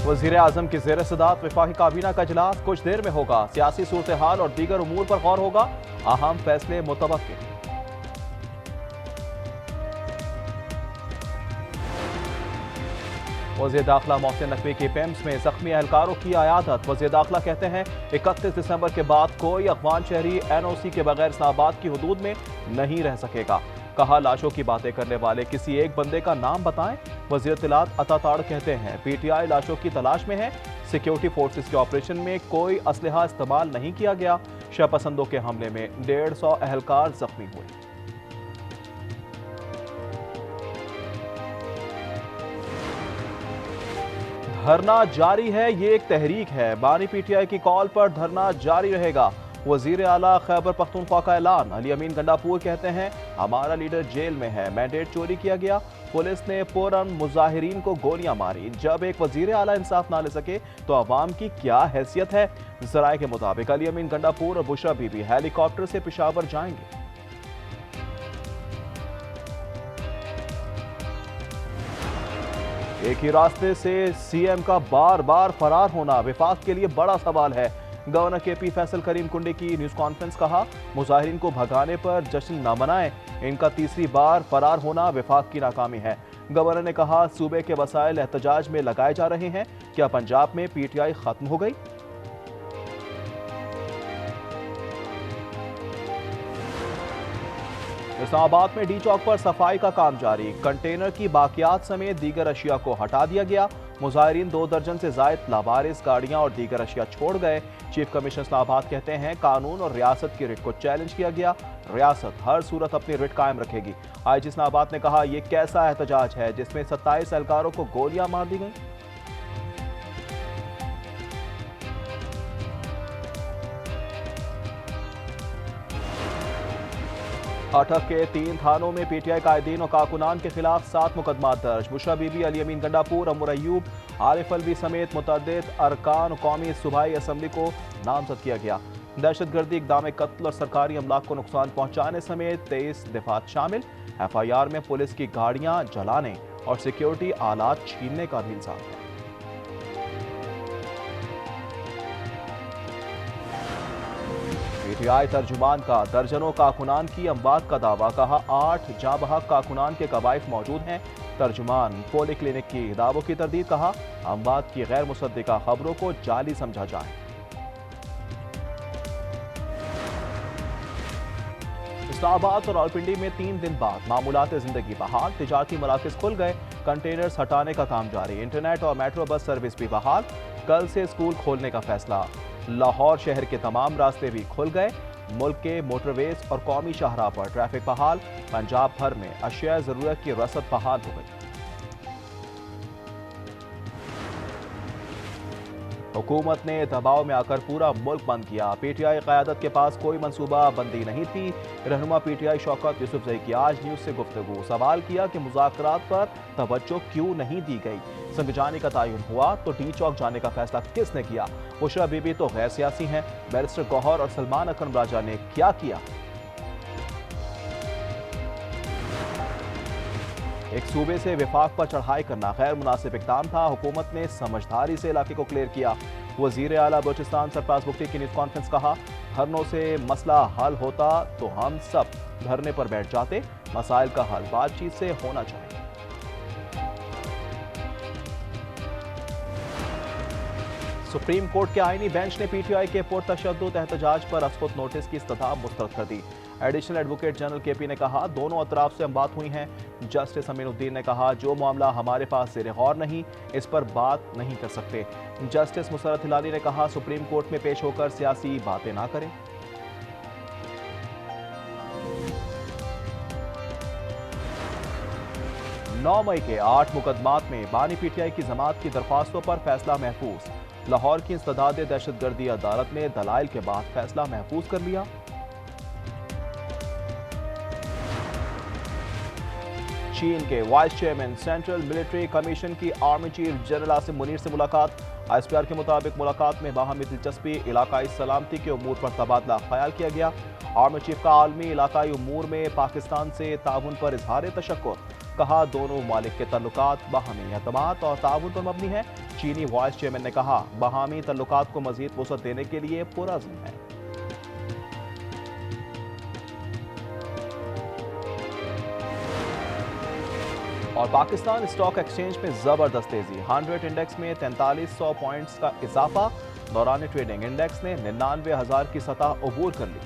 वज़ीर आज़म की ज़ेर सदारत वफाकी काबीना का इजलास कुछ देर में होगा। सियासी सूरत हाल और दीगर उमूर पर गौर होगा। अहम फैसले मुतवक्किल। वज़ीर दाखिला मोहसिन नकवी की पेम्स में जख्मी एहलकारों की अयादत। वज़ीर दाखिला कहते हैं 31 दिसंबर के बाद कोई अफगान शहरी NOC के बगैर इस्लामाबाद की हदूद में नहीं रह सकेगा। कहा लाशों की बातें करने वाले किसी एक बंदे का नाम बताएं। वज़ीर तिलात अताताड़ कहते हैं PTI लाशों की तलाश में है। सिक्योरिटी फोर्सेस के ऑपरेशन में कोई असलहा इस्तेमाल नहीं किया गया। शहपसंदों के हमले में 150 एहलकार जख्मी हुए। धरना जारी है, ये एक तहरीक है। बानी PTI की कॉल पर धरना जारी रहेगा। वजीर आला खैबर पख्तूनख्वा का ऐलान। अली अमीन गंडापुर कहते हैं हमारा लीडर जेल में है, मैंडेट चोरी किया गया। पुलिस ने फौरन मुजाहिरीन को गोलियां मारी। जब एक वजीर आला इंसाफ ना ले सके तो अवाम की क्या हैसियत है। जराये के मुताबिक अली अमीन गंडापुर और बुशरा बीबी हेलीकॉप्टर से पेशावर जाएंगे। एक ही रास्ते से CM का बार बार फरार होना विफाक के लिए बड़ा सवाल है। गवर्नर KP फैसल करीम कुंडे की न्यूज कॉन्फ्रेंस। कहा मुजाहिरीन को भगाने पर जश्न न मनाएं। इनका तीसरी बार फरार होना विफाक की नाकामी है। गवर्नर ने कहा सूबे के वसाइल एहतजाज में लगाए जा रहे हैं। क्या पंजाब में PTI खत्म हो गई? इस्लामाबाद में D चौक पर सफाई का काम जारी। कंटेनर की बाकियात समेत दीगर अशिया को हटा दिया गया। मुजाहिरीन 2 दर्जन से जायद लावारिस गाड़ियां और दीगर अशिया छोड़ गए। चीफ कमिश्नर इस्लामाबाद कहते हैं कानून और रियासत की रिट को चैलेंज किया गया। रियासत हर सूरत अपनी रिट कायम रखेगी। IG इस्लामाबाद ने कहा यह कैसा एहतजाज है जिसमें 27 एहलकारों को गोलियां मार दी गई। अटक के 3 थानों में PTI कायदीन और कारकुनान के खिलाफ 7 मुकदमा दर्ज। बुशरा बीबी, अली अमीन गंडापुर, अमर अयूब, आरिफ अलवी समेत मुतअद्दिद अरकान कौमी सूबाई असम्बली को नामजद किया गया। दहशतगर्दी, इक़दाम कत्ल और सरकारी अमलाक को नुकसान पहुंचाने समेत 23 दफात शामिल। FIR में पुलिस की गाड़ियां जलाने और सिक्योरिटी आलात छीनने का भी इल्जाम है। PTI तर्जुमान का दर्जनों कारकुनान की अमवात का दावा। कहा 8 जाँ बहक कारकुनान के कवायद मौजूद हैं। तर्जुमान पोली क्लिनिक की दावों की तरदीद। कहा अमवात की गैर मुसद्दिका खबरों को जाली समझा जाए। इस्लामाबाद और रावलपिंडी में 3 दिन बाद मामूलात जिंदगी बहाल। तिजारती मराकज खुल गए। कंटेनर्स हटाने का काम जारी। इंटरनेट और मेट्रो बस सर्विस भी बहाल। कल से स्कूल खोलने का फैसला। लाहौर शहर के तमाम रास्ते भी खुल गए। मुल्क के मोटरवेज और कौमी शाहराह पर ट्रैफिक बहाल। पंजाब भर में अशिया जरूरत की रसद बहाल हो गई। हुकूमत ने दबाव में आकर पूरा मुल्क बंद किया। PTI क़यादत के पास कोई मंसूबा बंदी नहीं थी। रहनुमा PTI शौकत यूसुफजई की आज न्यूज से गुफ्तगू। सवाल किया कि मुज़ाकरात पर तवज्जो क्यों नहीं दी गई। संग जाने का तयन हुआ तो D चौक जाने का फैसला किसने किया। बुशरा बीबी तो गैर सियासी हैं। बैरिस्टर गौहर और सलमान अकरम राजा ने क्या किया। एक सूबे से विफाक पर चढ़ाई करना गैर मुनासिब इक़दाम था। हुकूमत ने समझदारी से इलाके को क्लियर किया। वज़ीर आला बलूचिस्तान सरफराज बुख्ती की न्यूज़ कॉन्फ्रेंस। कहा धरनों से मसला हल होता तो हम सब धरने पर बैठ जाते। मसाइल का हल बातचीत से होना चाहिए। सुप्रीम कोर्ट के आईनी बेंच ने PTI के पुरतशद्दुद एहतजाज पर अस्कुत नोटिस की इस्तदा मुस्तरद कर दी। एडिशनल एडवोकेट जनरल KP ने कहा दोनों अतराफ से हम बात हुई हैं। जस्टिस अमीनुद्दीन ने कहा जो मामला हमारे पास ज़ेरे गौर नहीं, इस पर बात नहीं कर सकते। जस्टिस मुसर्रत हिलाली ने कहा सुप्रीम कोर्ट में पेश होकर सियासी बातें ना करें। 9 मई के 8 मुकदमात में बानी PTI की जमात की दरख्वास्तों पर फैसला महफूज। लाहौर की इंसदाद दहशतगर्दी अदालत ने दलाइल के बाद फैसला महफूज कर लिया। चीन के vice chairman central military commission की army chief general Asim Munir से मुलाकात। ISPR के मुताबिक मुलाकात में बाहमी दिलचस्पी, इलाकाई सलामती के उमूर पर तबादला ख्याल किया गया। आर्मी चीफ का आलमी इलाकाई उमूर में पाकिस्तान से ताउन पर इजहार तशक्कुर। कहा दोनों ममालिक के तल्लुकात बाहमी एतमाद और ताउन पर मबनी है। चीनी वाइस चेयरमैन ने कहा, बाहमी तल्लुकात को मजीद वसअत देने के लिए पुरअज़्म है। और पाकिस्तान स्टॉक एक्सचेंज में जबरदस्त तेजी, 100 इंडेक्स में 4300 पॉइंट्स का इजाफा। दौरान ट्रेडिंग इंडेक्स ने 99,000 की सतह अबूर कर ली।